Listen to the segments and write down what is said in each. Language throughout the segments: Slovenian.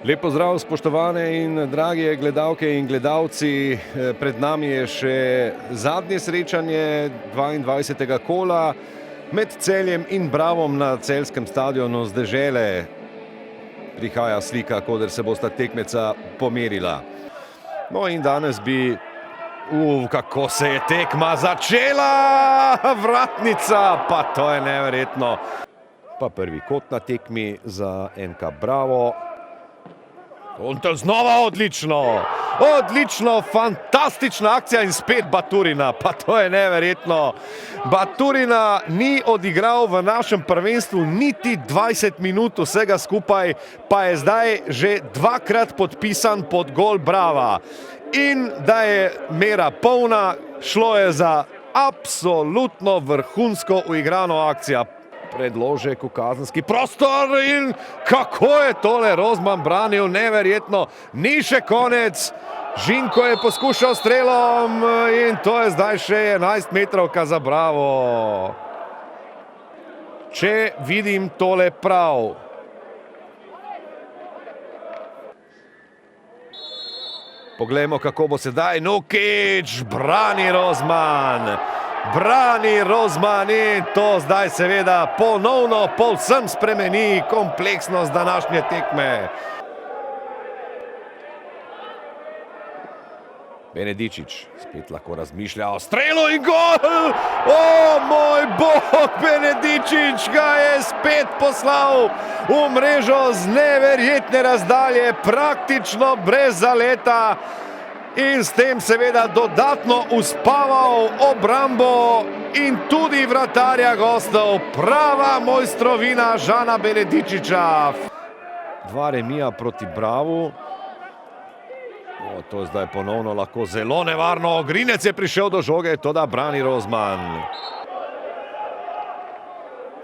Lep pozdrav, spoštovane in drage gledalke in gledalci. Pred nami je še zadnje srečanje 22. kola med Celjem in Bravom na celjskem stadionu z dežele. Prihaja slika, koder se bosta tekmeca pomerila. No in danes bi... kako se je tekma začela! Vratnica! Pa to je neverjetno. Pa prvi kot na tekmi za NK Bravo. On to znova odlično! Odlično, fantastična akcija in spet Baturina. Pa to je neverjetno. Baturina ni odigral v našem prvenstvu niti 20 minut vsega skupaj, pa je zdaj že dvakrat podpisan pod gol Brava. In da je mera polna, šlo je za absolutno vrhunsko uigrano akcijo. Predložek v kazenski prostor in kako je tole Rozman branil, neverjetno, ni še konec. Žinko je poskušal strelom in to je zdaj še 11 metrovka za Bravo. Če vidim tole prav. Poglejmo, kako bo sedaj. Nukić brani Rozman. Brani Rozman in to zdaj seveda ponovno povsem spremeni kompleksnost današnje tekme. Benedičić spet lahko razmišlja o strelu in gol! O moj bog, Benedičić ga je spet poslal v mrežo z neverjetne razdalje, praktično brez zaleta. In s tem seveda dodatno uspaval obrambo in tudi vratarja gostov. Prava mojstrovina Žana Benedičića. Dva remija proti Bravu. To je zdaj ponovno lahko zelo nevarno. Ogrinec je prišel do žoge, toda brani Rozman.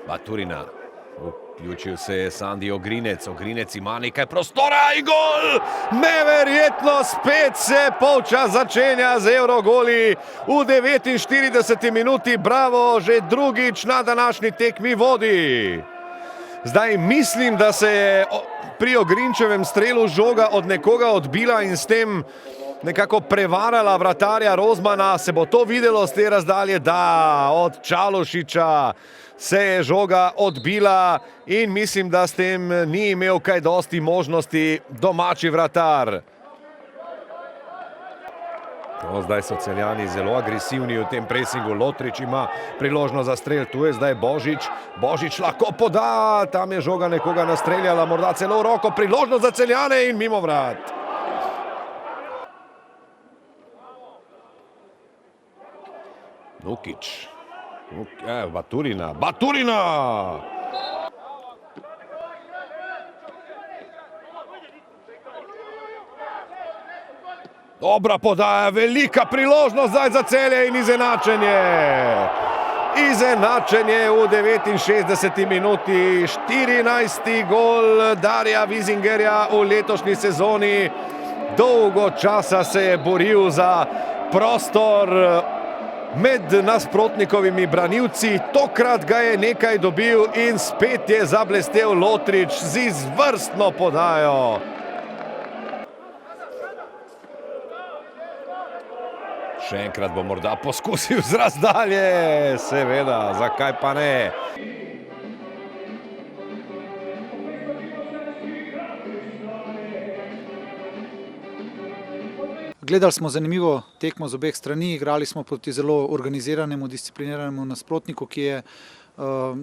Baturina. Vključil se je Sandi Ogrinec. Ogrinec ima nekaj prostora in gol! Neverjetno, spet se polčas začenja z Evrogoli. V 49. minuti Bravo že drugič na današnji tekmi vodi. Zdaj mislim, da se je pri Ogrinčevem strelu žoga od nekoga odbila in s tem nekako prevarala vratarja Rozmana. Se bo to videlo z te razdalje? Da, od Čalušića se je žoga odbila in mislim, da s tem ni imel kaj dosti možnosti domači vratar. Zdaj so Celjani zelo agresivni v tem presingu. Lotrič ima priložnost za strel. Tu je zdaj Božič. Božič lahko poda. Tam je žoga nekoga nastreljala, morda celo v roko. Priložnost za Celjane in mimo vrat. Nukić. Baturina. Baturina! Dobra podaja, velika priložnost zdaj za Celje in izenačenje. Izenačenje v 69. minuti. 14. gol Darija Vizingerja v letošnji sezoni. Dolgo časa se je boril za prostor med nasprotnikovimi branilci. Tokrat ga je nekaj dobil in spet je zablestel Lotrič z izvrstno podajo. Še enkrat bo morda poskusil z razdalje. Seveda, zakaj pa ne? Gledali smo zanimivo tekmo z obeh strani, igrali smo proti zelo organiziranemu, discipliniranemu nasprotniku, ki je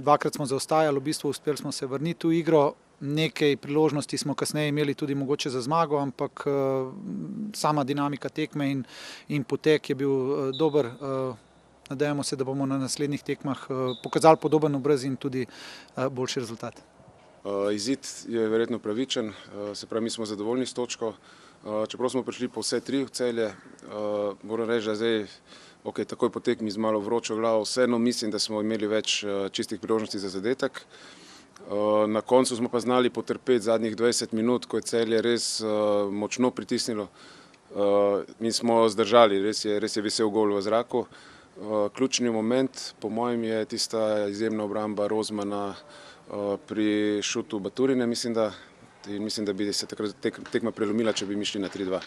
dvakrat smo zaostajali, v bistvu uspeli smo se vrniti v igro. Nekaj priložnosti smo kasneje imeli tudi mogoče za zmago, ampak sama dinamika tekme in potek je bil dober. Nadejamo se, da bomo na naslednjih tekmah pokazali podoben obraz in tudi boljši rezultat. Izid je verjetno pravičen, se pravi, mi smo zadovoljni s točko. Čeprav smo prišli po vse tri v Celje, moram reči, da zdaj takoj po tekmi z malo vročo glavo, vseeno mislim, da smo imeli več čistih priložnosti za zadetek. Na koncu smo pa znali potrpeti zadnjih 20 minut, ko je Celje res močno pritisnilo. Mi smo zdržali, res je visel gol v zraku. Ključni moment, po mojem, je tista izjemna obramba Rozmana pri šutu Baturine, mislim, da in mislim, da bi se takrat tekma prelomila, če bi mi šli na 3-2.